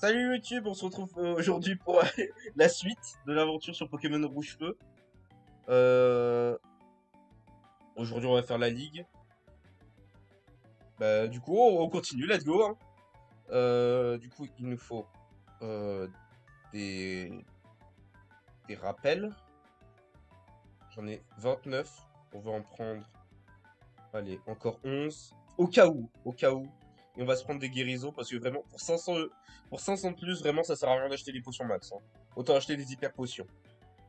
Salut YouTube, on se retrouve aujourd'hui pour la suite de l'aventure sur Pokémon Rouge Feu. Euh, Aujourd'hui on va faire la ligue. Du coup on continue, let's go, hein. Du coup il nous faut euh, des, des rappels. J'en ai 29. On va en prendre, allez, encore 11. Au cas où, au cas où. Et on va se prendre des guérisons parce que vraiment pour 500 de plus, vraiment ça sert à rien d'acheter des potions max, hein. Autant acheter des hyper potions.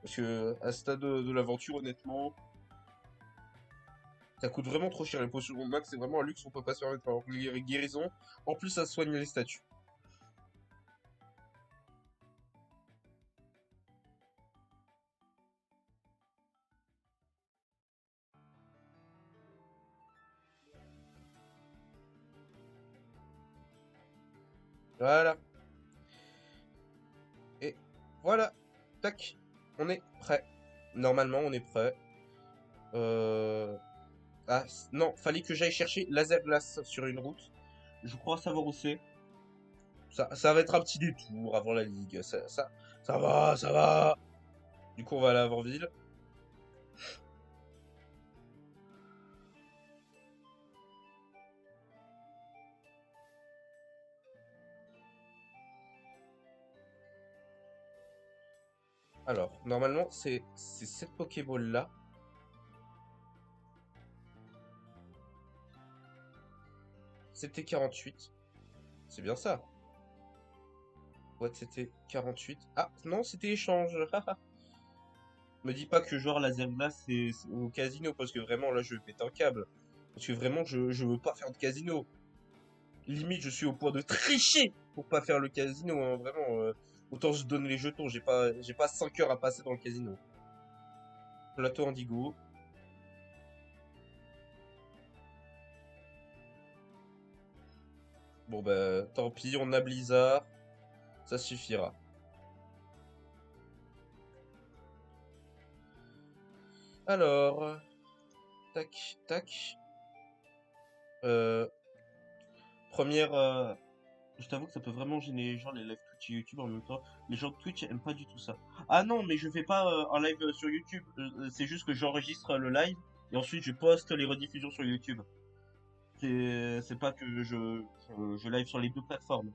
Parce que à ce stade de l'aventure, honnêtement, ça coûte vraiment trop cher. Les potions max, c'est vraiment un luxe qu'on peut pas se permettre. Alors que les guérisons, en plus, ça soigne les statues. Voilà. Et voilà. Tac. On est prêt. Normalement, on est prêt. Euh... Ah, non, fallait que j'aille chercher laser glace sur une route. Je crois savoir où c'est. Ça va être un petit détour avant la ligue. Ça va, ça va. Du coup, on va aller à Vorville. Alors, normalement, c'est cette Pokéball-là. C'était 48. C'est bien ça. Ouais, c'était 48. Ah, non, c'était échange. Me dis pas que genre la Zelda c'est au casino parce que vraiment là je vais péter un câble. Parce que vraiment je veux pas faire de casino. Limite je suis au point de tricher pour pas faire le casino, hein, vraiment. Autant je donne les jetons, j'ai pas 5 heures à passer dans le casino. Plateau Indigo. Bon bah tant pis, on a Blizzard. Ça suffira. Alors, tac, tac. Euh, Première, je t'avoue que ça peut vraiment gêner les gens, les live Twitch et YouTube en même temps. Les gens de Twitch aiment pas du tout ça. Ah non, mais je fais pas un live sur YouTube. C'est juste que j'enregistre le live et ensuite je poste les rediffusions sur YouTube. C'est pas que je live sur les deux plateformes.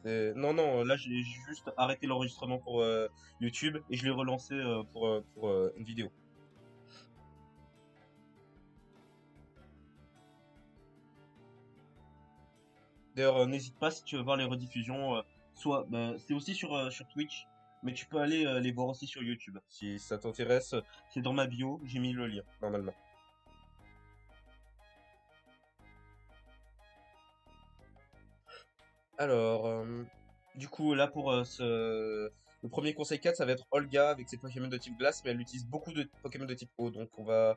Non, non, là j'ai juste arrêté l'enregistrement pour YouTube et je l'ai relancé pour une vidéo. D'ailleurs, n'hésite pas si tu veux voir les rediffusions, soit c'est aussi sur Twitch, mais tu peux aller les voir aussi sur YouTube. Si ça t'intéresse, c'est dans ma bio, j'ai mis le lien, normalement. Alors, du coup, là pour le premier conseil 4, ça va être Olga avec ses Pokémon de type glace, mais elle utilise beaucoup de Pokémon de type eau, donc on va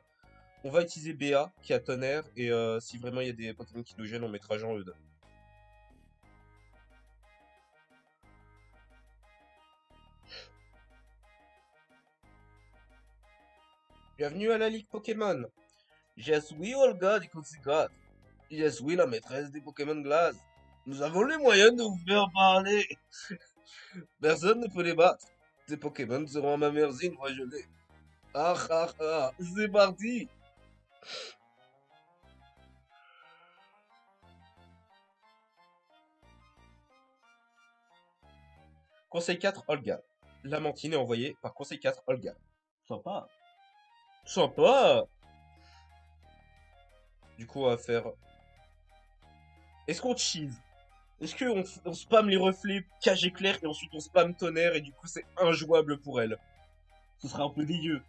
utiliser BA qui a tonnerre, et si vraiment il y a des Pokémon qui nous gênent, on mettra Jean Eudes. Bienvenue à la Ligue Pokémon! Je suis Olga du Consigat. Je suis la maîtresse des Pokémon Glace. Nous avons les moyens de vous faire parler. Personne ne peut les battre. Ces Pokémon seront à ma merci une fois gelés. Ah ah ah, c'est parti. Conseil 4, Olga. Lamantine est envoyée par Conseil 4, Olga. Sympa. Sympa. Du coup, on va faire... Est-ce qu'on cheese? Est-ce qu'on spam les reflets cage éclair et ensuite on spam tonnerre et du coup c'est injouable pour elle? Ce sera un peu dégueu.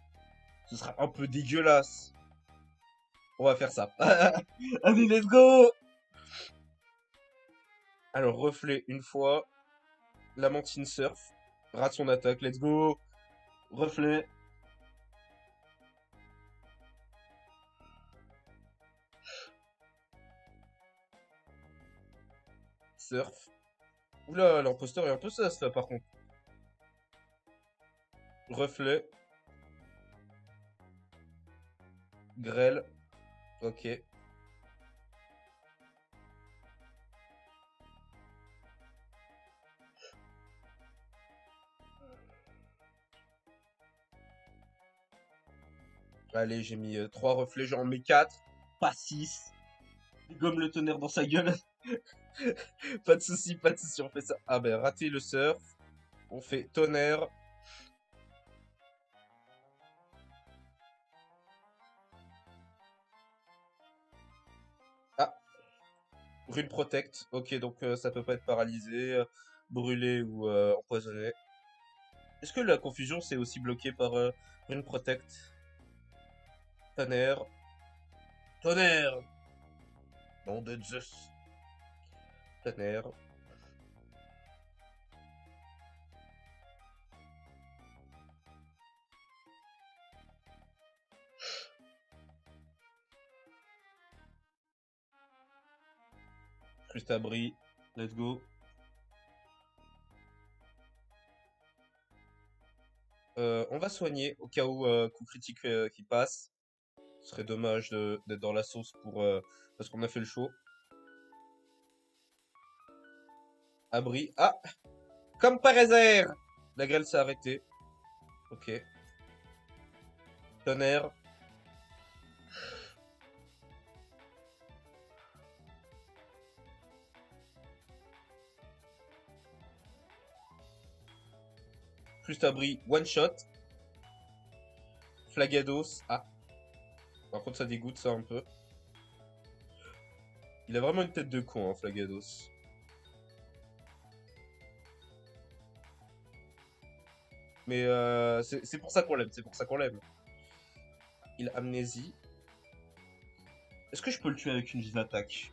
Ce sera un peu dégueulasse. On va faire ça. Allez, let's go! Alors, reflet une fois. Lamantine surf. Rate son attaque. Let's go! Reflet. Surf. Oula, l'imposteur est un peu sas là par contre. Reflet. Grêle. Ok. Allez, j'ai mis 3 reflets, j'en mets 4, pas 6. Il gomme le tonnerre dans sa gueule. Pas de souci, on fait ça. Ah ben, raté le surf. On fait tonnerre. Ah, rune protect. Ok, donc ça peut pas être paralysé, brûlé ou empoisonné. Est-ce que la confusion c'est aussi bloqué par rune protect? Tonnerre. Tonnerre! Nom de Zeus. Tonnerre. Juste abri. Let's go. On va soigner au cas où coup critique qui passe. Ce serait dommage d'être dans la sauce pour parce qu'on a fait le show. Abri. Ah! Comme par hasard! La grêle s'est arrêtée. Ok. Tonnerre. Juste abri. One shot. Flagados. Ah. Par contre, ça dégoûte ça un peu. Il a vraiment une tête de con, hein, Flagados. Mais c'est pour ça qu'on l'aime. C'est pour ça qu'on l'aime. Il a amnésie. Est-ce que je peux le tuer avec une vive attaque?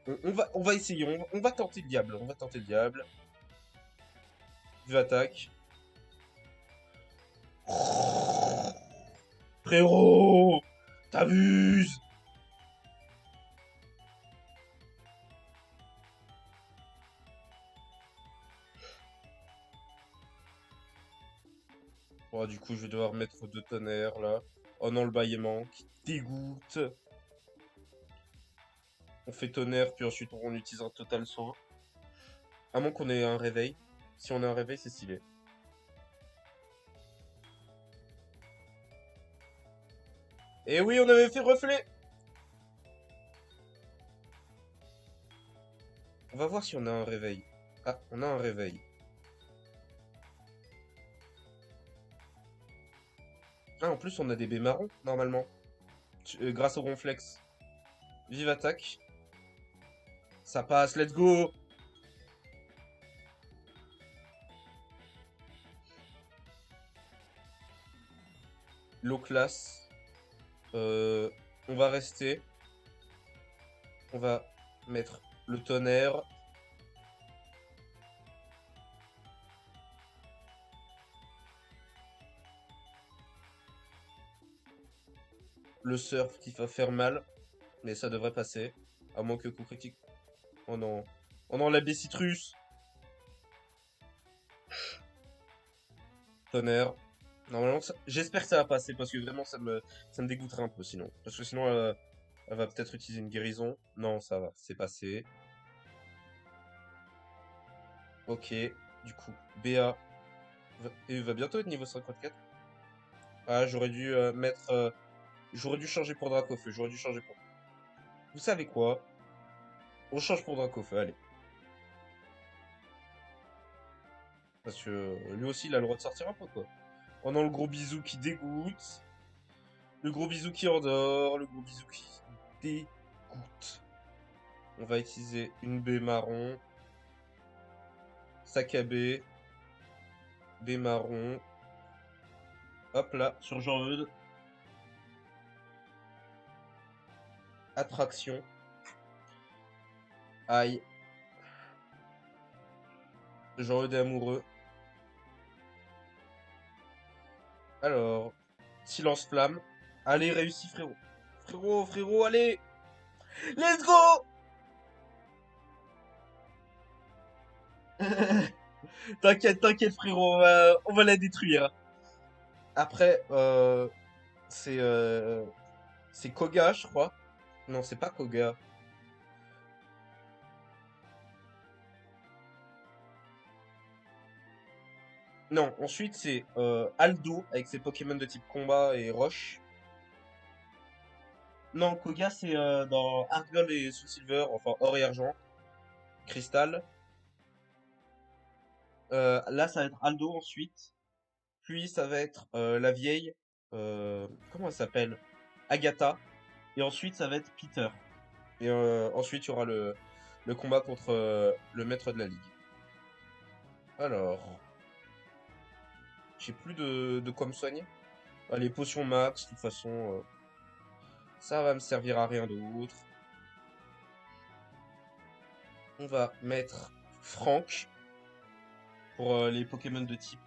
On va essayer. On va tenter le diable. On va tenter le diable. Vive attaque. Frérot! T'abuses! Oh, du coup, je vais devoir mettre 2 tonnerres là. Oh non, le bâillement qui dégoûte. On fait tonnerre, puis ensuite on utilise un total soin. À moins qu'on ait un réveil. Si on a un réveil, c'est stylé. Et oui, on avait fait reflet! On va voir si on a un réveil. Ah, on a un réveil. Ah, en plus, on a des baies marrons, normalement. Grâce au ronflex. Vive attaque. Ça passe, let's go! Low class. Euh, on va rester. On va mettre le tonnerre. Le surf qui va faire mal. Mais ça devrait passer. À moins que coup critique. Oh non. Oh non, la baie citrus. Tonnerre. Normalement, j'espère que ça va passer parce que vraiment ça me dégoûterait un peu sinon. Parce que sinon, elle va peut-être utiliser une guérison. Non, ça va, c'est passé. Ok, du coup, BA va bientôt être niveau 54. Ah, j'aurais dû mettre. J'aurais dû changer pour Dracofeu. J'aurais dû changer pour. Vous savez quoi? On change pour Dracofeu, allez. Parce que lui aussi, il a le droit de sortir un peu, quoi. On a le gros bisou qui dégoûte. Le gros bisou qui endort. Le gros bisou qui dégoûte. On va utiliser une baie marron. Sac à baie. Baie marron. Hop là, sur Jean-Eudes. Attraction. Aïe. Jean-Eudes est amoureux. Alors, silence flamme. Allez, réussi, frérot. Frérot, frérot, allez. Let's go! T'inquiète, t'inquiète, frérot. On va la détruire. Après, c'est c'est Koga, je crois. Non, c'est pas Koga. Non, ensuite c'est Aldo avec ses Pokémon de type combat et roche. Non, Koga, c'est dans Argol et Soul Silver, enfin or et argent, cristal. Là, ça va être Aldo ensuite. Puis, ça va être la vieille. Comment elle s'appelle? Agatha. Et ensuite, ça va être Peter. Et ensuite, il y aura le combat contre le maître de la ligue. Alors, j'ai plus de quoi me soigner. Allez, potion max, de toute façon, ça va me servir à rien d'autre. On va mettre Franck pour les Pokémon de type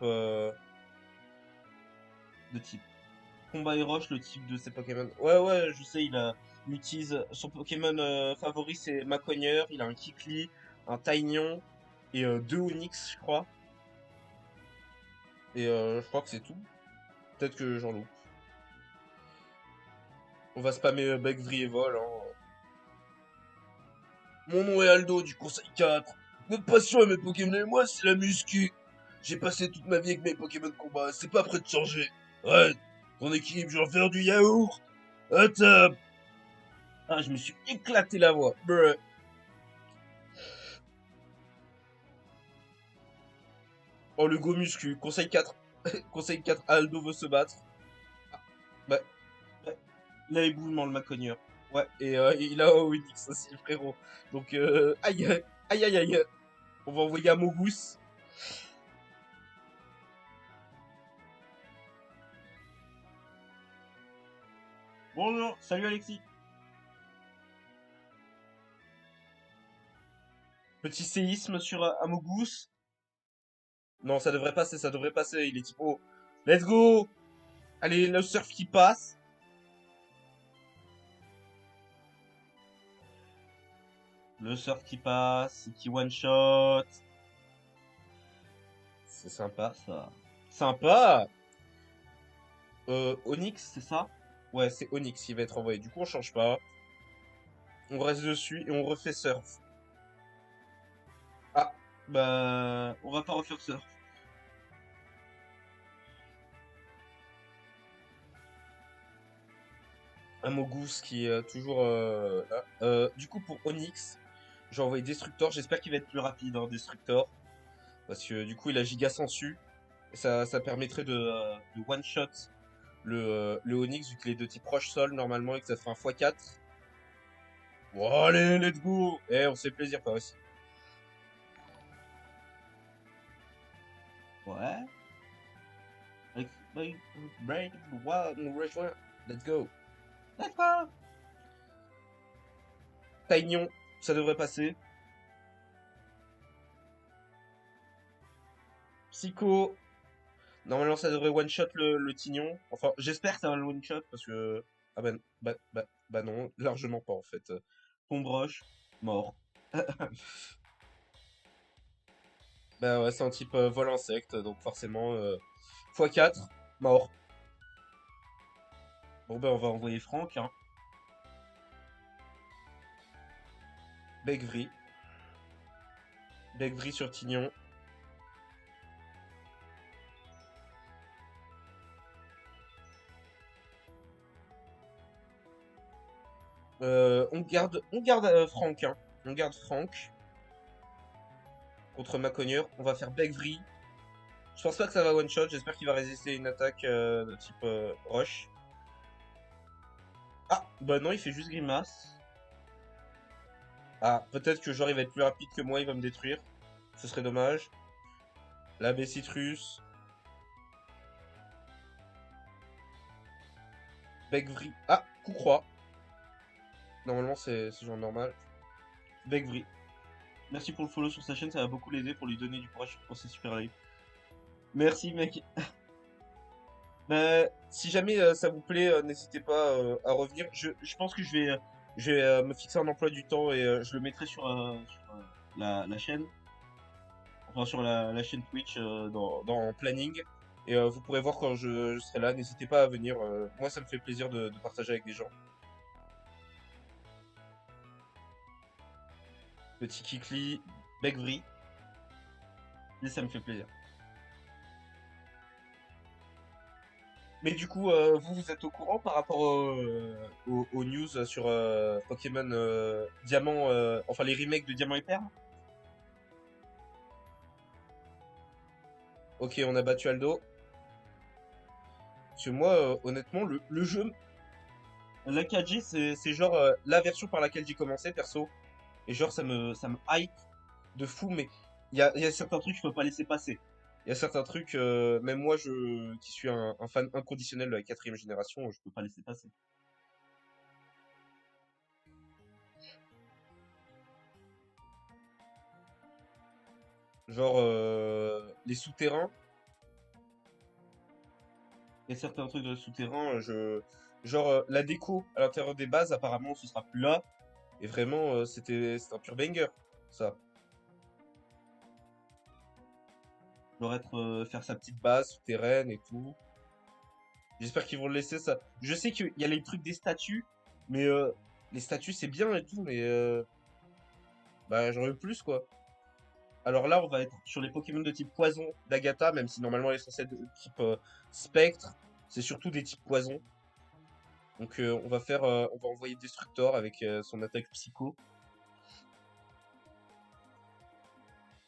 combat et roche, le type de ces Pokémon. Ouais, ouais, je sais, il utilise son Pokémon favori, c'est Macogneur. Il a un Kikli, un Taignon et deux Onix, je crois. Et je crois que c'est tout. Peut-être que j'en loupe. On va spammer Beck, et Vol, hein. Mon nom est Aldo du Conseil 4. Notre passion et mes Pokémon et moi, c'est la muscu. J'ai passé toute ma vie avec mes Pokémon de combat, c'est pas prêt de changer. Ouais, ton équipe, je vais en faire du yaourt. À table. Ah, je me suis éclaté la voix. Bruh. Oh, le go muscu. Conseil 4. Conseil 4, Aldo veut se battre. Ah, bah, bah, il a éboulement, le Macogneur. Ouais, et il a Winix aussi, le frérot. Donc, aïe, aïe, aïe, aïe. On va envoyer à Mogus. Bonjour, salut Alexis. Petit séisme sur Amogus. Non, ça devrait passer, ça devrait passer. Il est typo. Let's go! Allez, le surf qui passe. Le surf qui passe, qui one shot. C'est sympa ça. Sympa! Onyx, c'est ça? Ouais, c'est Onyx qui va être envoyé. Du coup, on change pas. On reste dessus et on refait surf. Ah, bah, on va pas refaire surf. Amogus qui est toujours là. Du coup, pour Onyx, j'ai envoyé Destructor. J'espère qu'il va être plus rapide, hein, Destructor. Parce que du coup, il a giga sensu. Ça permettrait de one-shot le Onyx, vu qu'il est de type roche-sol normalement et que ça fait un x4. Bon, allez, let's go! Eh, on se fait plaisir, pas aussi. Ouais. Break, let's go. Let's go! Taignon, ça devrait passer. Psycho, normalement ça devrait one-shot le Tignon. Enfin, j'espère que ça va le one-shot parce que. Ah bah non, largement pas en fait. Tombroche, mort. Bah ouais, c'est un type vol insecte, donc forcément x4, mort. Bon bah on va envoyer Franck, hein. Begvry. Begvry sur Tignon. On garde Franck, hein. On garde Franck contre Macogneur. On va faire Begvry. Je pense pas que ça va one shot. J'espère qu'il va résister à une attaque de type rush. Ah, bah non, il fait juste grimace. Ah, peut-être que genre il va être plus rapide que moi, il va me détruire. Ce serait dommage. La baie citrus. Begvry. Ah, coup croix. Normalement, c'est genre normal. Begvry. Merci pour le follow sur sa chaîne, ça va beaucoup l'aider pour lui donner du courage pour ses super lives. Merci, mec. Bah, si jamais ça vous plaît, n'hésitez pas à revenir. Je pense que je vais me fixer un emploi du temps et je le mettrai sur la chaîne, enfin sur la chaîne Twitch dans planning. Et vous pourrez voir quand je serai là. N'hésitez pas à venir. Moi, ça me fait plaisir de partager avec des gens. Petit Kikli, Begvry, et ça me fait plaisir. Mais du coup, vous êtes au courant par rapport aux news sur Pokémon Diamant, enfin les remakes de Diamant et Perle? Ok, on a battu Aldo. Parce que moi, honnêtement, le jeu, la 4G, c'est genre la version par laquelle j'ai commencé, perso. Et genre, ça me hype de fou, mais il y a certains trucs que je peux pas laisser passer. Il y a certains trucs, même moi, qui suis un fan inconditionnel de la quatrième génération, je peux pas laisser passer. Genre, les souterrains, il y a certains trucs de souterrains, genre, la déco à l'intérieur des bases, apparemment, ce sera plus là. Et vraiment, c'était un pur banger, ça. Genre faire sa petite base souterraine et tout. J'espère qu'ils vont le laisser ça. Je sais qu'il y a les trucs des statues, mais les statues c'est bien et tout, mais bah j'en veux plus quoi. Alors là, on va être sur les Pokémon de type poison d'Agatha, même si normalement elle est censée être de type spectre. C'est surtout des types poison. Donc on va envoyer Destructor avec son attaque psycho.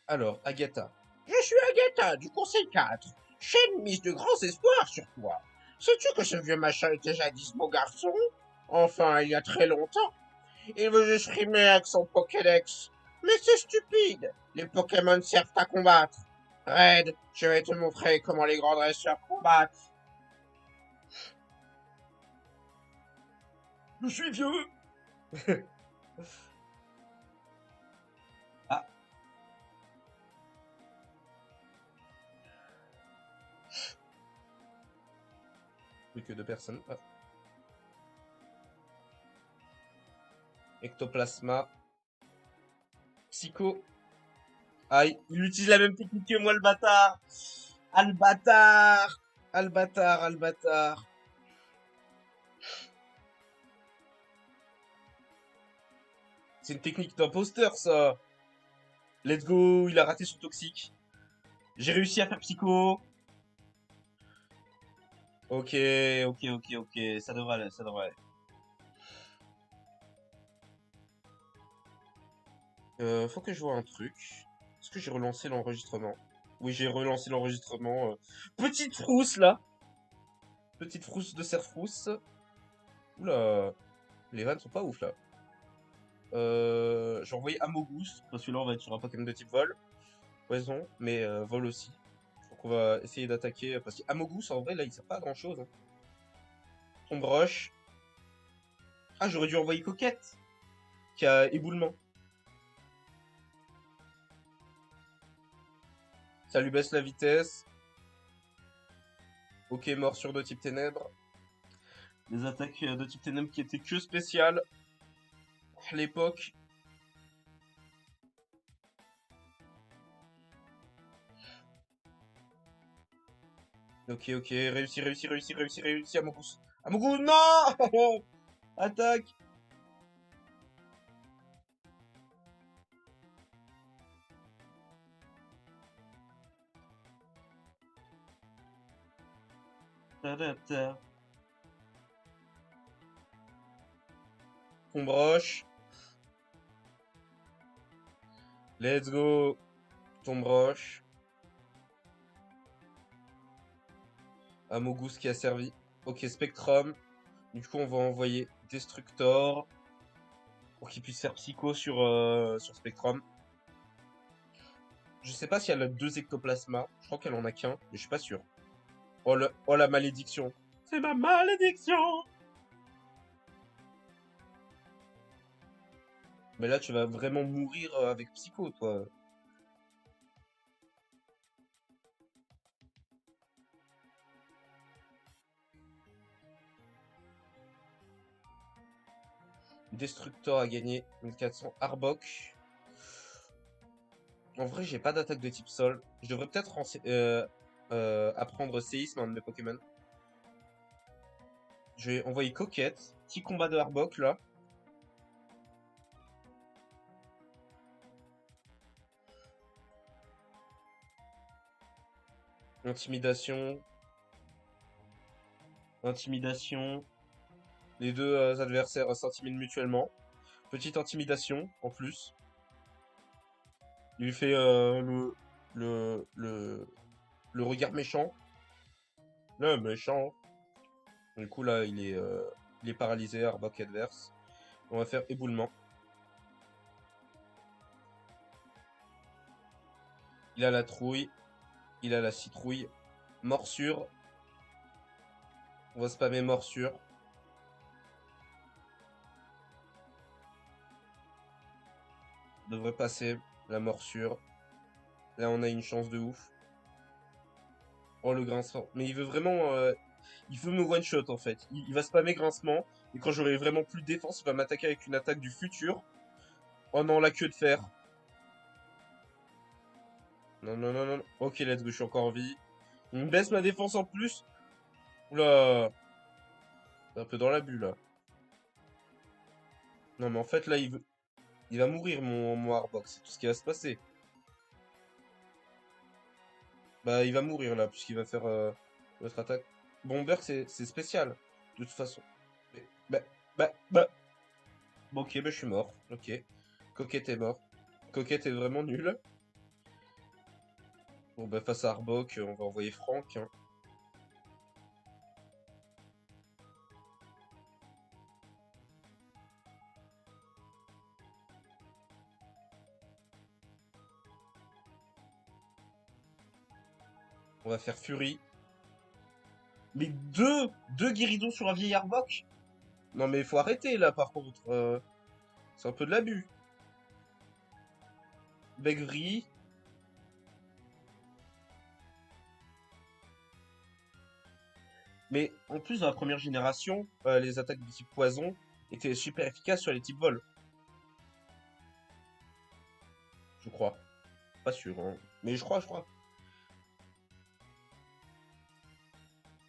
Alors, Agatha. Je suis Agatha du Conseil 4. Shen mise de grands espoirs sur toi. Sais-tu que ce vieux machin était jadis beau garçon? Enfin, il y a très longtemps. Il veut juste rimer avec son Pokédex. Mais c'est stupide. Les Pokémon servent à combattre. Red, je vais te montrer comment les grands dresseurs combattent. Je suis vieux. Ah, plus que deux personnes. Ah. Ectoplasma. Psycho. Aïe, il utilise la même technique que moi, le bâtard. Ah, le bâtard. Ah, le bâtard, ah, le bâtard. C'est une technique d'imposteur, ça. Let's go, il a raté son toxique. J'ai réussi à faire psycho. Ok, ok, ok, ok. Ça devrait aller, ça devrait aller. Faut que je vois un truc. Est-ce que j'ai relancé l'enregistrement? Oui, j'ai relancé l'enregistrement. Petite frousse, là. Petite frousse de Serfrousse. Oula, les vannes sont pas ouf, là. J'ai envoyé Amogus, parce que là, on va être sur un Pokémon de type vol. Poison, mais vol aussi. Donc on va essayer d'attaquer, parce qu'Amogus, en vrai, là, il sert pas à grand-chose, hein. Ombre Roche. Ah, j'aurais dû envoyer Coquette, qui a éboulement. Ça lui baisse la vitesse. Ok, morsure de type ténèbres. Les attaques de type ténèbres qui étaient que spéciales à l'époque. Ok, ok, réussi, réussi, réussi, réussi, réussi, Amogus. Amogus, non! Attaque! Ta-da-ta. Tombroche. Let's go. Tombroche. Amogus qui a servi. Ok, Spectrum. Du coup, on va envoyer Destructor pour qu'il puisse faire Psycho sur Spectrum. Je sais pas si elle a deux ectoplasmas. Je crois qu'elle en a qu'un, mais je suis pas sûr. Oh la malédiction. C'est ma malédiction! Mais là, tu vas vraiment mourir avec Psycho, toi. Destructor a gagné 1400. Arbok. En vrai, j'ai pas d'attaque de type sol. Je devrais peut-être apprendre séisme à un de mes Pokémon. Je vais envoyer Coquette. Petit combat de Arbok, là. Intimidation. Intimidation. Les deux adversaires s'intimident mutuellement. Petite intimidation en plus. Il lui fait le, le, le regard méchant. Le méchant. Du coup là il est paralysé, Arbok adverse. On va faire éboulement. Il a la trouille. Il a la citrouille. Morsure. On va spammer morsure. Devrait passer la morsure. Là on a une chance de ouf. Oh le grincement. Mais il veut vraiment... il veut me one-shot en fait. Il va spammer grincement. Et quand j'aurai vraiment plus de défense, il va m'attaquer avec une attaque du futur. Oh non, la queue de fer. Non, non, non, non. Ok, let's go, je suis encore en vie. Il me baisse ma défense en plus. Oula. C'est un peu dans l'abus là. Non, mais en fait là, il va mourir mon Arbok. C'est tout ce qui va se passer. Bah, il va mourir là, puisqu'il va faire notre attaque. Bomber, c'est spécial. De toute façon. Bah, bah. Bon, ok, bah, je suis mort. Ok. Coquette est mort. Coquette est vraiment nul. Bon, bah, face à Arbok, on va envoyer Franck, hein. On va faire Fury. Mais deux guéridons sur un vieil Arbok? Non, mais il faut arrêter là, par contre. C'est un peu de l'abus. Begvri. Mais en plus, dans la première génération, les attaques de type poison étaient super efficaces sur les types vol. Je crois. Pas sûr, hein. Mais je crois.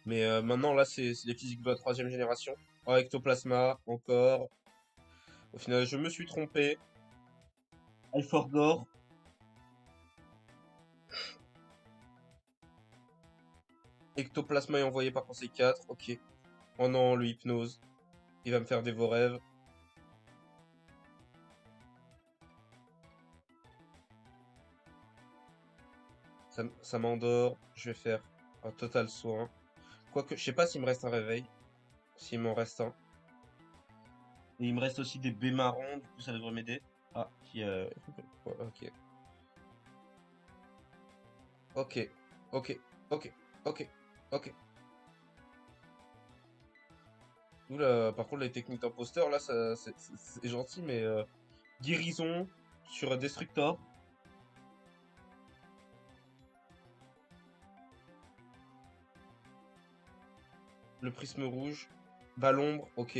Mais maintenant, là, c'est les physiques de la troisième génération. Oh, Ectoplasma, encore. Au final, je me suis trompé. Alforgor. Ectoplasma est envoyé par conseil 4. Ok. Oh non, le hypnose. Il va me faire des vos rêves. Ça m'endort. Je vais faire un total soin. Quoique, je sais pas s'il me reste un réveil. S'il m'en reste un. Et il me reste aussi des baies marrons. Du coup, ça devrait m'aider. Ah, qui ouais, ok. Ok. Ok. Ok. Ok. Ok. Oula, par contre, les techniques d'imposteur, là, c'est gentil, mais guérison sur Destructor. Le prisme rouge. Balombre, ok.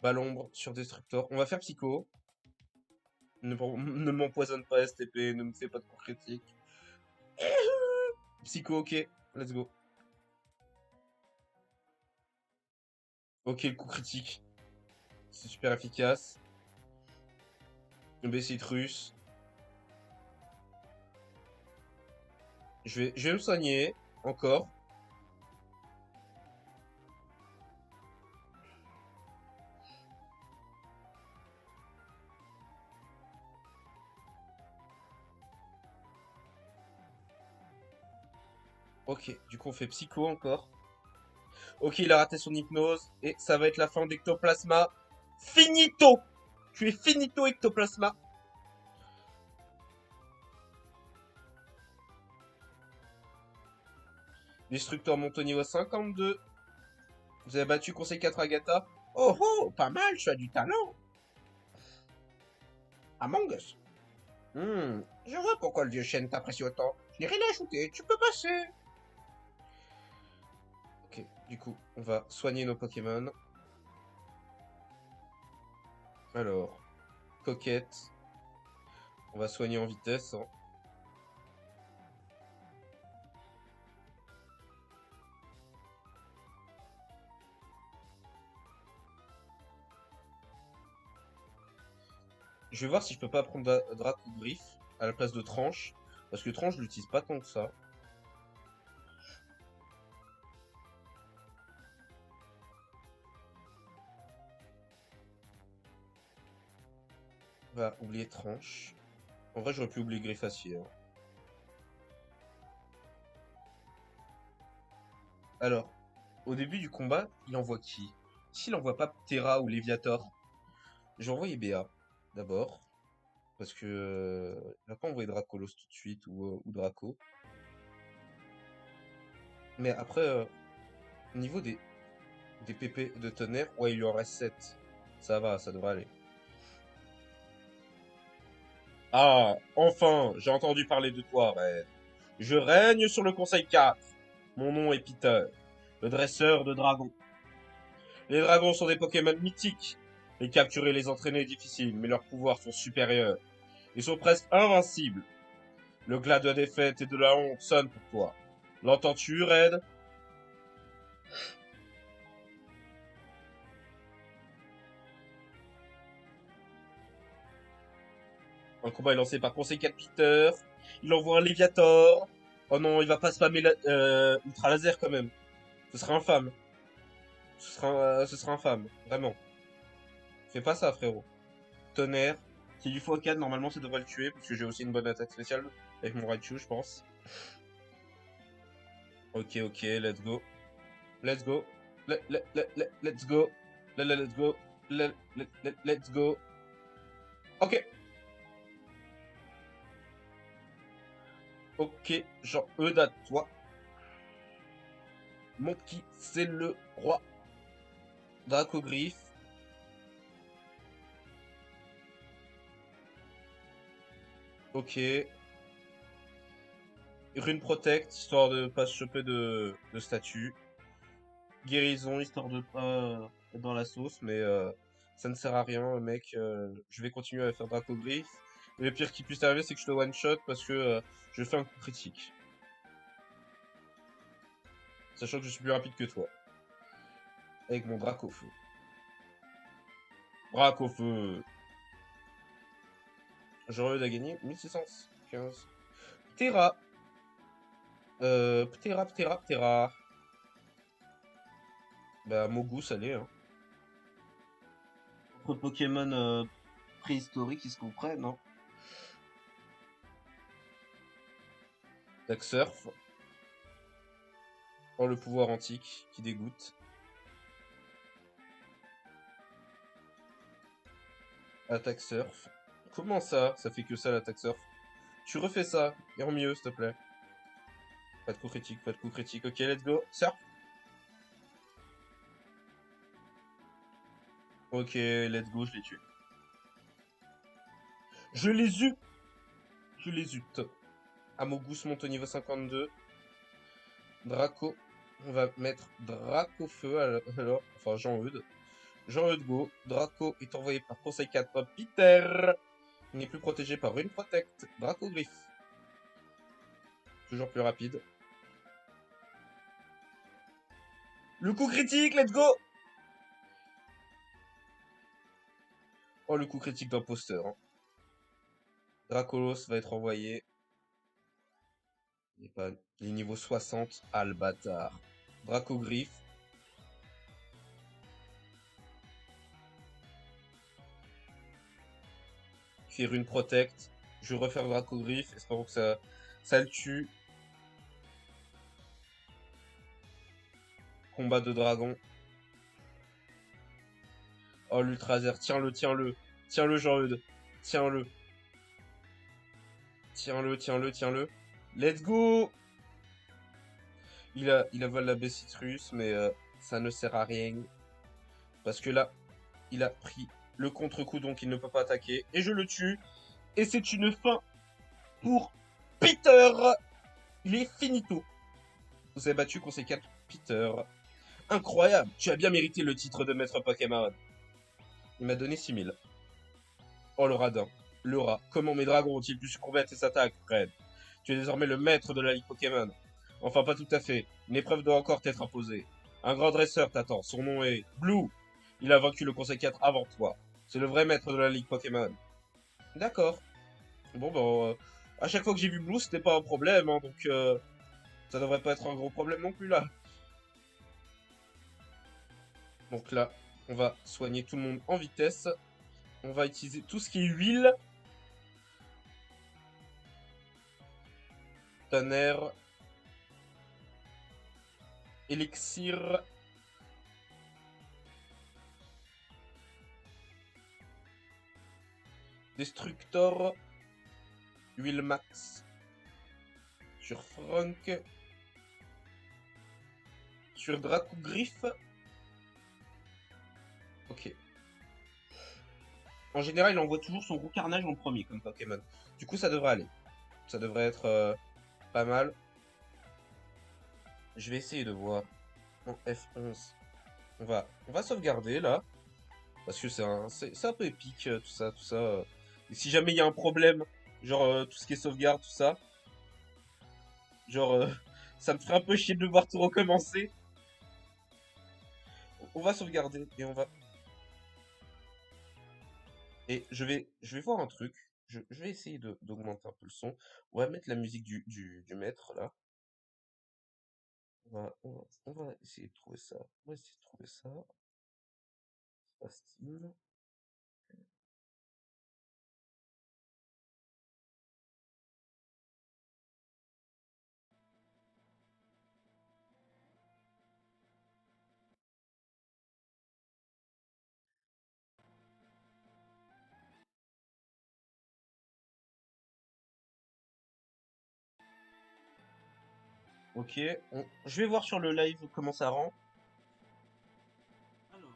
Balombre sur Destructor. On va faire Psycho. Ne m'empoisonne pas, STP. Ne me fais pas de coup critique. Psycho, ok. Let's go. Ok, le coup critique. C'est super efficace. Le Citrus. Je vais me soigner. Encore. Ok, du coup on fait Psycho encore. Ok, il a raté son hypnose. Et ça va être la fin d'Ectoplasma. Finito! Tu es finito, Ectoplasma. Destructeur monte au niveau 52. Vous avez battu Conseil 4 Agatha. Oh oh, pas mal, tu as du talent. Among Us. Je vois pourquoi le vieux chêne t'apprécie autant. Je n'ai rien à ajouter, tu peux passer. Ok, du coup, on va soigner nos Pokémon. Alors, Coquette. On va soigner en vitesse, hein. Je vais voir si je peux pas prendre Drac ou Griffe à la place de Tranche. Parce que Tranche, je l'utilise pas tant que ça. On va oublier tranche. En vrai, j'aurais pu oublier greffacier, hein. Alors, au début du combat, il envoie qui? S'il envoie pas Terra ou Léviator, je vais envoyer BA d'abord. Parce que il va pas envoyer Dracolos tout de suite ou Draco. Mais après, au niveau des PP de tonnerre, ouais, il lui en reste 7. Ça va, ça devrait aller. Ah, enfin, j'ai entendu parler de toi, Red. Je règne sur le Conseil 4. Mon nom est Peter, le dresseur de dragons. Les dragons sont des Pokémon mythiques. Les capturer et les entraîner est difficile, mais leurs pouvoirs sont supérieurs. Ils sont presque invincibles. Le glas de la défaite et de la honte sonne pour toi. L'entends-tu, Red? Un combat est lancé par Conseil 4 Peter. Il envoie un Léviator. Oh non, il va pas spammer Ultra Laser quand même. Ce sera infâme. Ce sera infâme. Vraiment. Fais pas ça, frérot. Tonnerre. C'est du x4, normalement ça devrait le tuer, parce que j'ai aussi une bonne attaque spéciale avec mon Raichu, je pense. Ok, ok, let's go. Let's go. Let's go. Let's go. Let's go. Ok. Ok, j'en à toi. Mon petit, c'est le roi. Dracogriffe. Ok. Rune Protect, histoire de pas se choper de statut. Guérison, histoire de pas être dans la sauce, mais ça ne sert à rien, mec. Je vais continuer à faire Dracogriffe. Et le pire qui puisse arriver, c'est que je te one-shot parce que je fais un coup critique. Sachant que je suis plus rapide que toi. Avec mon Dracofeu. Dracofeu. J'aurais eu à gagner 1615. Terra. Ptera. Bah, Mogus, allez, hein. Autre Pokémon préhistoriques qui se comprennent, hein. Surf. Oh, le pouvoir antique qui dégoûte. Attaque Surf. Comment ça? Ça fait que ça l'attaque Surf. Tu refais ça. Et en mieux, s'il te plaît. Pas de coup critique, pas de coup critique. Ok, let's go. Surf. Ok, let's go, je l'ai tué. Je les eus. Je les eus. Amogus monte au niveau 52. Draco. On va mettre Draco feu alors. Enfin, Jean-Eudes. Jean-Eudes go. Draco est envoyé par Conseil 4 Peter. Il n'est plus protégé par une Protect. Draco griffe. Toujours plus rapide. Le coup critique, let's go! Oh, le coup critique d'imposteur, hein. Dracolos va être envoyé. Il est pas... Il est niveau 60. Ah, le bâtard. Dracogriffe. Faire une protect. Je vais refaire Dracogriffe. Espérons que ça le tue. Combat de dragon. Oh, l'Ultrazer. Tiens-le, tiens-le. Tiens-le, Jean-Eudes. Tiens-le. Tiens-le, tiens-le, tiens-le. Let's go! Il a volé la Bessitrus, mais ça ne sert à rien. Parce que là, il a pris le contre-coup, donc il ne peut pas attaquer. Et je le tue. Et c'est une fin pour Peter. Il est finito. Vous avez battu Conseil 4 Peter. Incroyable. Tu as bien mérité le titre de maître Pokémon. Il m'a donné 6000. Oh, le radin. Le rat. Comment mes dragons ont-ils pu succomber à tes attaques, Fred? Tu es désormais le maître de la Ligue Pokémon. Enfin, pas tout à fait. Une épreuve doit encore t'être imposée. Un grand dresseur t'attend. Son nom est Blue. Il a vaincu le Conseil 4 avant toi. C'est le vrai maître de la Ligue Pokémon. D'accord. Bon, ben, à chaque fois que j'ai vu Blue, c'était pas un problème, hein, donc ça devrait pas être un gros problème non plus là. Donc là, on va soigner tout le monde en vitesse. On va utiliser tout ce qui est huile. Tonnerre. Élixir. Destructor. Huile max. Sur Frank. Sur Dracogriff. Ok. En général, il envoie toujours son gros carnage en premier comme Pokémon. Du coup, ça devrait aller. Ça devrait être pas mal. Je vais essayer de voir en F11. On va sauvegarder là. Parce que c'est un peu épique, tout ça, tout ça. Et si jamais il y a un problème, genre tout ce qui est sauvegarde, tout ça, genre ça me ferait un peu chier de devoir tout recommencer. On va sauvegarder et on va. Et je vais voir un truc. Je vais essayer d'augmenter un peu le son. On va mettre la musique du maître là. On va essayer de trouver ça. On va essayer de trouver ça. Pas Steam. Ok. Je vais voir sur le live comment ça rend. Alors.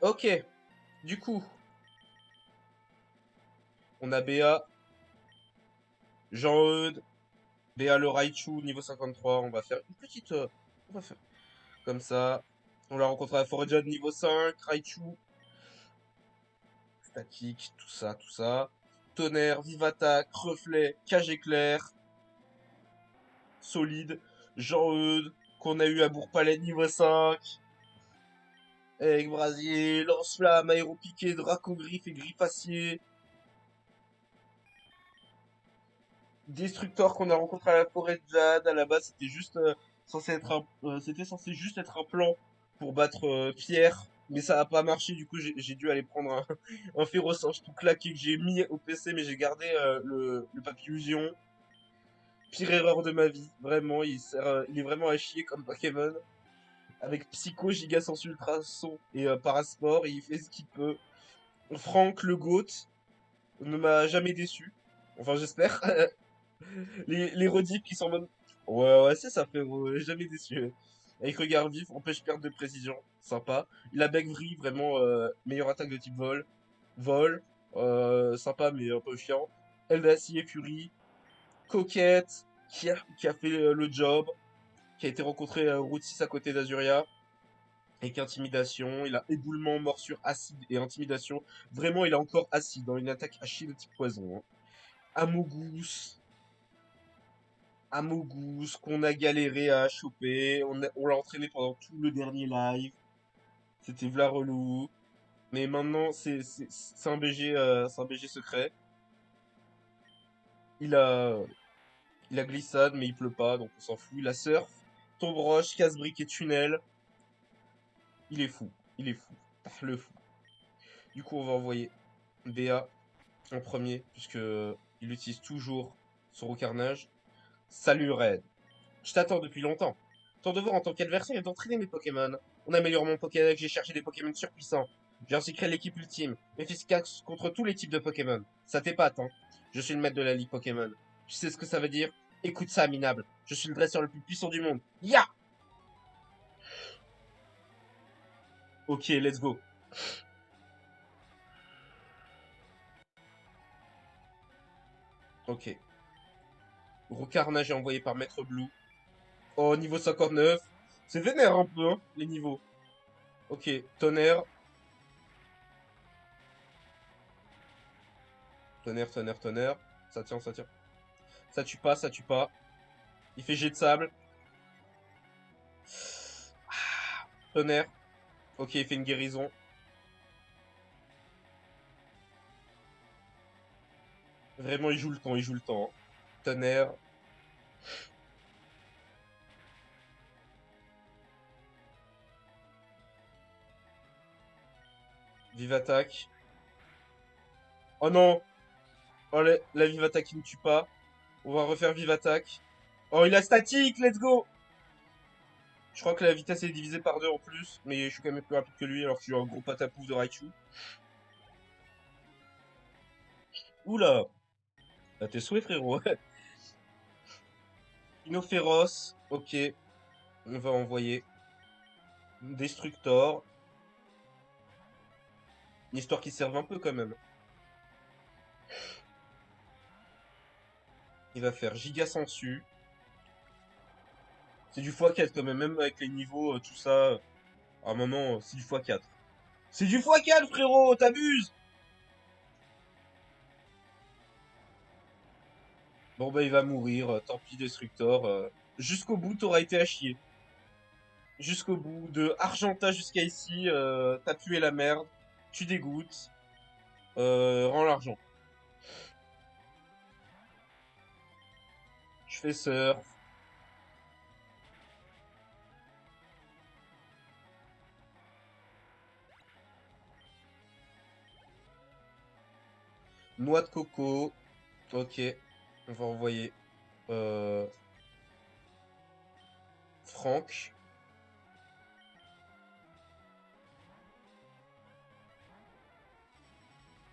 Ok. Du coup, on a BA, Jean-Eudes, BA le Raichu, niveau 53. On va faire une petite. On va faire comme ça. On l'a rencontré à Forgeon niveau 5, Raichu, statique, tout ça, tout ça. Tonnerre, Vive Attaque, Reflet, Cage Éclair, Solide, Jean-Eudes, qu'on a eu à Bourg-Palais niveau 5. Avec Brasier, Lance-Flamme, Aéropiqué, Dracogriffe et Griffacier. Destructor qu'on a rencontré à la forêt de Jade. À la base, c'était censé juste être un plan pour battre Pierre. Mais ça n'a pas marché, du coup j'ai dû aller prendre un Férocinge tout claqué que j'ai mis au PC, mais j'ai gardé le Papillusion. Pire erreur de ma vie, vraiment, il est vraiment à chier comme Pokémon. Avec Psycho, Gigasens Ultrason et Parasport, il fait ce qu'il peut. Franck le GOAT ne m'a jamais déçu. Enfin, j'espère. Les rediffs qui sont en mode. Ouais, ouais, ça fait jamais déçu. Avec regard vif, empêche perte de précision. Sympa. Il a Bec Vrille, vraiment meilleure attaque de type vol. Vol. Sympa, mais un peu chiant. Aile d'acier, Furie. Coquette, qui a fait le job. Qui a été rencontré Route 6 à côté d'Azuria. Avec intimidation, il a éboulement, morsure, acide et intimidation. Vraiment, il a encore acide dans une attaque à chier de type poison. Hein. Amogus, Amogus, qu'on a galéré à choper. On l'a entraîné pendant tout le dernier live. C'était v'là relou. Mais maintenant, c'est un BG secret. Il a, il a glissade, mais il pleut pas, donc on s'en fout. Il a surf, tombe roche, casse-brique et tunnel. Il est fou. Il est fou. Ah, le fou. Du coup, on va envoyer BA en premier, puisque il utilise toujours son carnage. Salut Red. Je t'attends depuis longtemps. Ton devoir en tant qu'adversaire est d'entraîner mes Pokémon. En améliorant mon Pokédex, j'ai cherché des Pokémon surpuissants. J'ai ainsi créé l'équipe ultime, efficace contre tous les types de Pokémon. Ça t'épate, hein? Je suis le maître de la Ligue Pokémon. Tu sais ce que ça veut dire? Écoute ça, minable. Je suis le dresseur le plus puissant du monde. Ya! Ok, let's go. Ok. Gros carnage est envoyé par Maître Blue. Oh, niveau 59. C'est vénère un peu, hein, les niveaux. Ok, tonnerre. Tonnerre, tonnerre, tonnerre. Ça tient, ça tient. Ça tue pas, ça tue pas. Il fait jet de sable. Tonnerre. Ok, il fait une guérison. Vraiment, il joue le temps, il joue le temps, hein. Tonnerre. Vive attaque. Oh non! Oh, la vive attaque qui ne tue pas. On va refaire vive attaque. Oh, il a statique, let's go! Je crois que la vitesse est divisée par deux en plus, mais je suis quand même plus rapide que lui alors que je suis un gros patapouf de Raichu. Oula! À tes souhaits, frérot. Dino féroce. Ok. On va envoyer Destructor. Une histoire qui serve un peu quand même. Il va faire Giga Sensu. C'est du x4 quand même, même avec les niveaux, tout ça. À un moment, c'est du x4. C'est du x4, frérot, t'abuses! Bon, bah, il va mourir, tant pis, Destructor. Jusqu'au bout, t'auras été à chier. Jusqu'au bout, de Argenta jusqu'à ici, t'as pué la merde, tu dégoûtes, rends l'argent. Je fais surf. Noix de coco. Ok, on va envoyer euh, Franck.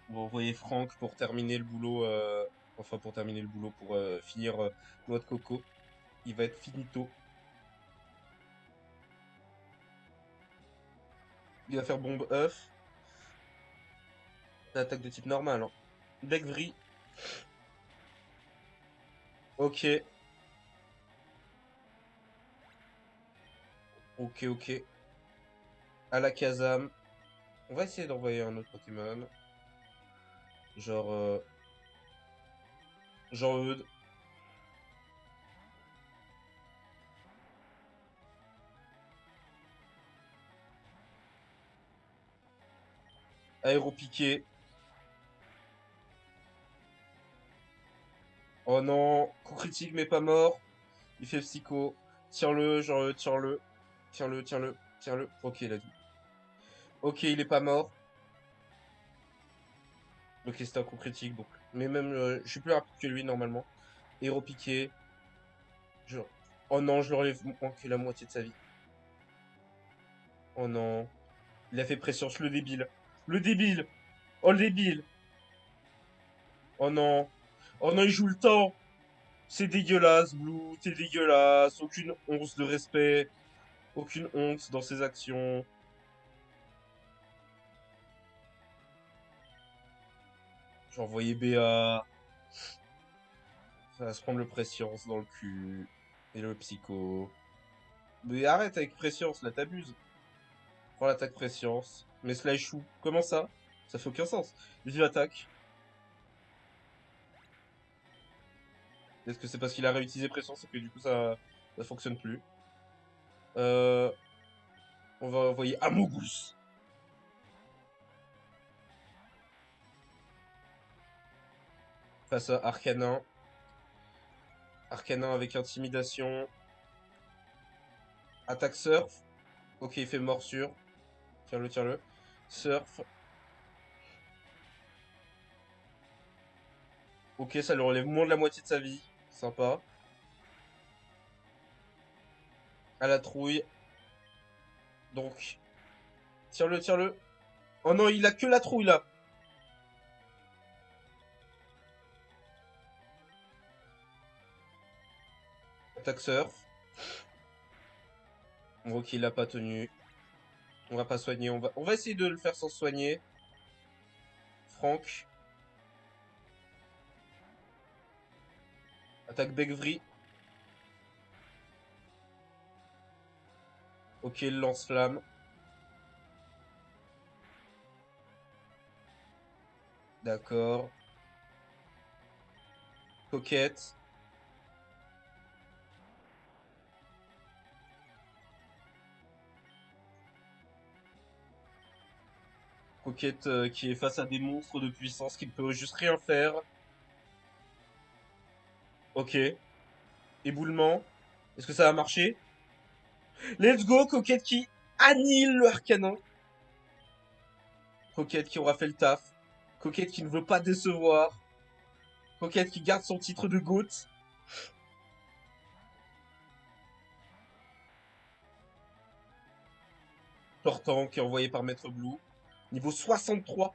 On va envoyer Franck pour terminer le boulot. Enfin, pour terminer le boulot, pour finir Noix de coco. Il va être finito. Il va faire bombe œuf. Attaque de type normal, hein. Vri. Ok, ok, ok. Alakazam. On va essayer d'envoyer un autre Pokémon. Genre, Jean-Eudes. Aéropiqué. Oh non, coup critique mais pas mort. Il fait psycho. Tire-le, Jean-Eudes, tire-le. Tiens-le, tiens-le, tiens-le. Ok, il a dit. Ok, il est pas mort. Ok, c'est un coup critique, donc. Mais même, je suis plus rapide que lui, normalement. Héros piqué. Je... Oh non, je leur ai manqué la moitié de sa vie. Oh non. Il a fait pression sur le débile. Le débile. Oh, le débile. Oh non. Oh non, il joue le temps. C'est dégueulasse, Blue. T'es dégueulasse. Aucune once de respect. Aucune honte dans ses actions. J'ai envoyé BA. Ça va se prendre le prescience dans le cul. Et le psycho. Mais arrête avec prescience, là t'abuses. Prends l'attaque prescience. Mais slash chou. Comment ça? Ça fait aucun sens. Vive attaque. Est-ce que c'est parce qu'il a réutilisé prescience et que du coup ça fonctionne plus? Euh, on va envoyer Amogus. Face à Arcanin. Arcanin avec intimidation. Attaque surf. Ok, il fait morsure. Tiens-le, tiens-le. Surf. Ok, ça lui relève moins de la moitié de sa vie. Sympa. À la trouille. Donc, tire-le, tire-le. Oh non, il a que la trouille là. Attaque surf. Ok, il l'a pas tenu. On va pas soigner. On va essayer de le faire sans soigner. Franck. Attaque Begvri. Ok, il lance-flamme. D'accord. Coquette. Coquette qui est face à des monstres de puissance qui ne peut juste rien faire. Ok. Éboulement. Est-ce que ça va marcher? Let's go, Coquette qui annihile le Arcanin. Coquette qui aura fait le taf. Coquette qui ne veut pas décevoir. Coquette qui garde son titre de GOAT. Tortan qui est envoyé par Maître Blue. Niveau 63.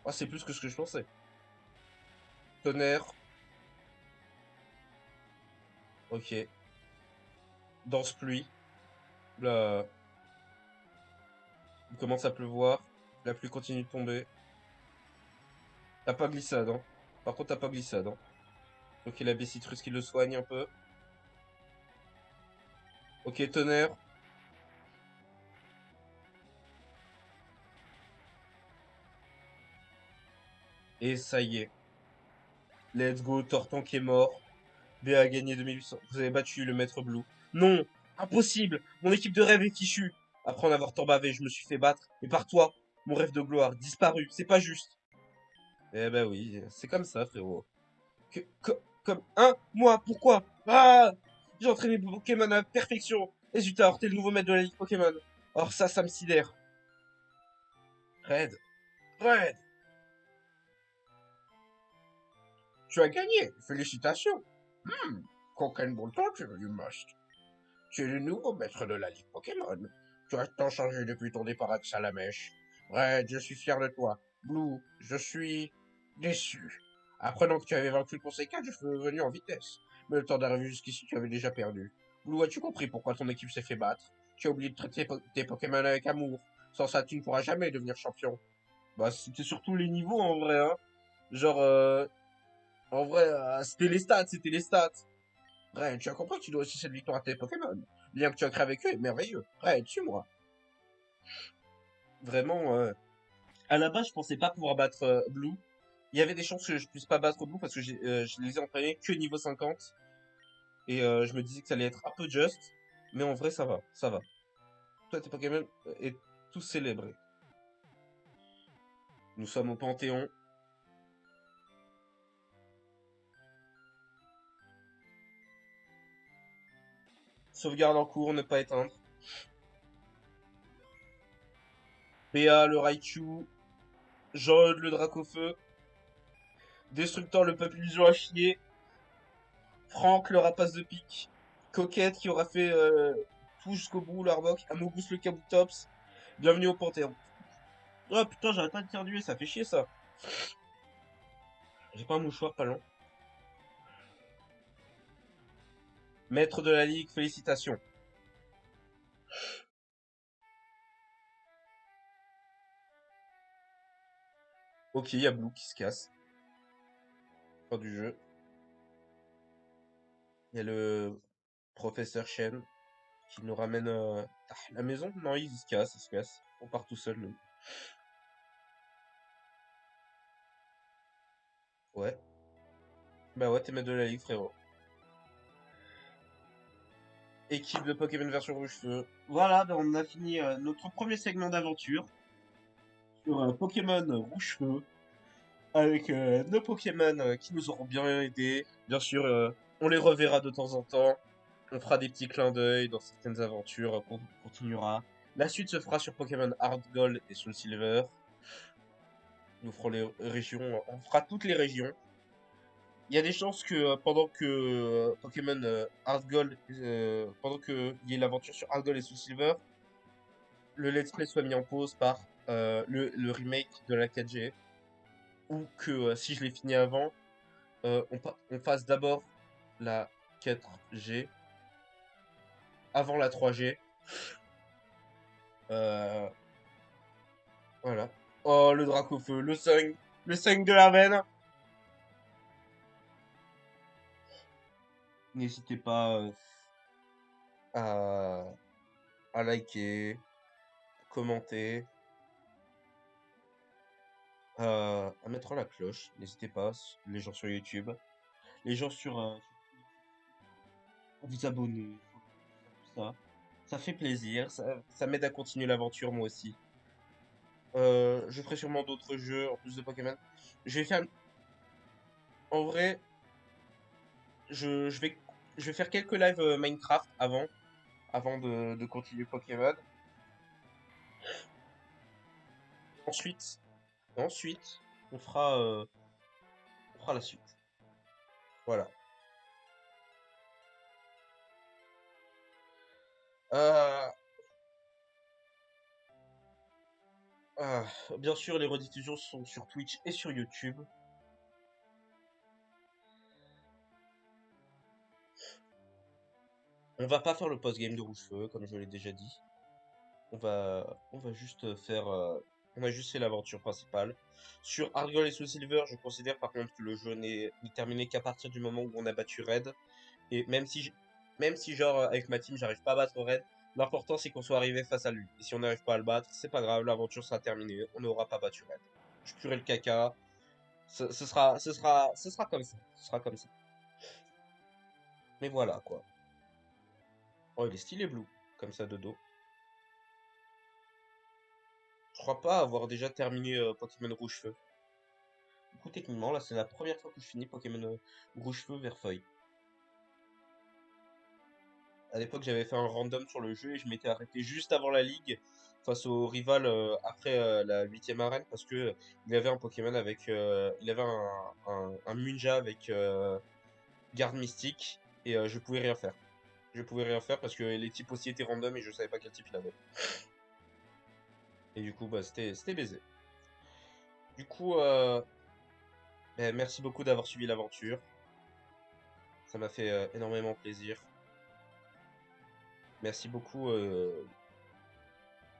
Ah, c'est plus que ce que je pensais. Tonnerre. Ok. Danse pluie. Là, il commence à pleuvoir. La pluie continue de tomber. T'as pas glissade, hein. Par contre, t'as pas glissade, hein. Ok, la baie citrus qui le soigne un peu. Ok, tonnerre. Et ça y est. Let's go, Tortan qui est mort. BA a gagné 2800. Vous avez battu le maître Blue. Non, impossible. Mon équipe de rêve est fichue. Après en avoir tant bavé, je me suis fait battre. Et par toi, mon rêve de gloire disparu. C'est pas juste. Eh ben oui, c'est comme ça, frérot. Comme moi, pourquoi? Ah! J'ai entraîné mes Pokémon à la perfection. Et zut, alors t'es le nouveau maître de la Ligue Pokémon. Or ça me sidère. Red, Red, tu as gagné. Félicitations. Hmm, Coquin Bolton, you must. Tu es le nouveau maître de la Ligue Pokémon. Tu as tant changé depuis ton départ à Salamèche. Red, je suis fier de toi. Blue, je suis déçu. Apprenant que tu avais vaincu le Conseil 4, je suis venu en vitesse. Mais le temps d'arriver jusqu'ici, tu avais déjà perdu. Blue, as-tu compris pourquoi ton équipe s'est fait battre? Tu as oublié de traiter tes Pokémon avec amour. Sans ça, tu ne pourras jamais devenir champion. Bah, c'était surtout les niveaux en vrai, hein. Genre, en vrai, c'était les stats. Red, tu as compris que tu dois aussi cette victoire à tes Pokémon. Le lien que tu as créé avec eux est merveilleux. Red, suis-moi. Vraiment, à la base, je pensais pas pouvoir battre Blue. Il y avait des chances que je puisse pas battre Blue parce que je les ai entraînés que niveau 50. Et je me disais que ça allait être un peu juste. Mais en vrai, ça va, ça va. Toi, tes Pokémon est tous célébrés. Nous sommes au Panthéon. Sauvegarde en cours, ne pas éteindre. PA, le Raichu. Jode, le Dracofeu. Destructeur, le Papillon à chier. Franck, le rapace de pique. Coquette qui aura fait tout jusqu'au bout, l'Arbok. Amogus, le Kabutops. Bienvenue au Panthéon. Oh putain, j'arrête pas de d'éternuer, ça fait chier ça. J'ai pas un mouchoir pas long. Maître de la Ligue, félicitations. Ok, il y a Blue qui se casse. Fin du jeu. Il y a le professeur Shen qui nous ramène à la maison. Non, il se casse, il se casse. On part tout seul, nous. Ouais. Bah ouais, t'es maître de la Ligue, frérot. Équipe de Pokémon version rouge-feu. Voilà, ben on a fini notre premier segment d'aventure sur Pokémon rouge-feu avec nos Pokémon qui nous auront bien aidés. Bien sûr, on les reverra de temps en temps. On fera des petits clins d'œil dans certaines aventures qu'on continuera. La suite se fera sur Pokémon Hard Gold et Soul Silver. Nous ferons les régions, on fera toutes les régions. Il y a des chances que pendant que Pokémon Hard Gold, pendant qu'il y ait l'aventure sur Hard Gold et Soul Silver, le let's play soit mis en pause par le remake de la 4G. Ou que si je l'ai fini avant, on fasse d'abord la 4G avant la 3G. Euh, voilà. Oh, le Dracofeu, le 5 de la veine. N'hésitez pas à, à liker, commenter, à mettre la cloche. N'hésitez pas, les gens sur YouTube, les gens à vous abonner, tout ça. Ça fait plaisir, ça m'aide à continuer l'aventure moi aussi. Je ferai sûrement d'autres jeux en plus de Pokémon. Je vais faire, en vrai, je, je vais, je vais faire quelques lives Minecraft avant de continuer Pokémon. Ensuite, ensuite, on fera la suite. Voilà. Euh, ah, bien sûr, les rediffusions sont sur Twitch et sur YouTube. On va pas faire le post-game de Rouge-Feu, comme je l'ai déjà dit. On va juste faire, on a juste fait l'aventure principale. Sur Argol et Soul Silver, je considère par contre que le jeu n'est terminé qu'à partir du moment où on a battu Red. Et même si genre avec ma team j'arrive pas à battre Red, l'important c'est qu'on soit arrivé face à lui. Et si on n'arrive pas à le battre, c'est pas grave, l'aventure sera terminée, on n'aura pas battu Red. Je puerai le caca, ce sera comme ça, ce sera comme ça. Mais voilà quoi. Oh, il est stylé Blue, comme ça de dos. Je crois pas avoir déjà terminé Pokémon Rouge-Feu. Du coup, techniquement, là, c'est la première fois que je finis Pokémon Rouge-Feu vert feuille. À l'époque, j'avais fait un random sur le jeu et je m'étais arrêté juste avant la ligue face au rival après la huitième arène parce que il avait un Pokémon avec, il avait un Munja avec garde mystique et je pouvais rien faire. Je pouvais rien faire parce que les types aussi étaient random et je savais pas quel type il avait. Et du coup, bah, c'était baisé. Du coup, ben, merci beaucoup d'avoir suivi l'aventure. Ça m'a fait énormément plaisir. Merci beaucoup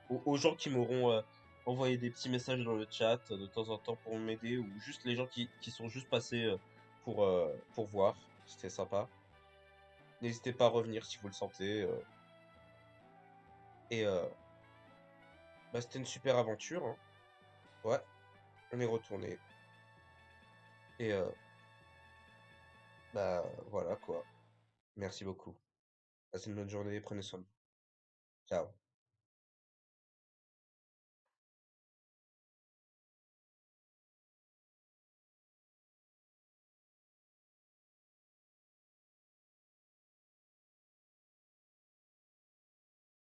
aux gens qui m'auront envoyé des petits messages dans le chat de temps en temps pour m'aider ou juste les gens qui sont juste passés pour voir. C'était sympa. N'hésitez pas à revenir si vous le sentez. Et bah, c'était une super aventure, hein. Ouais, on est retourné. Et bah voilà quoi. Merci beaucoup. Passez une bonne journée, prenez soin de vous. Ciao.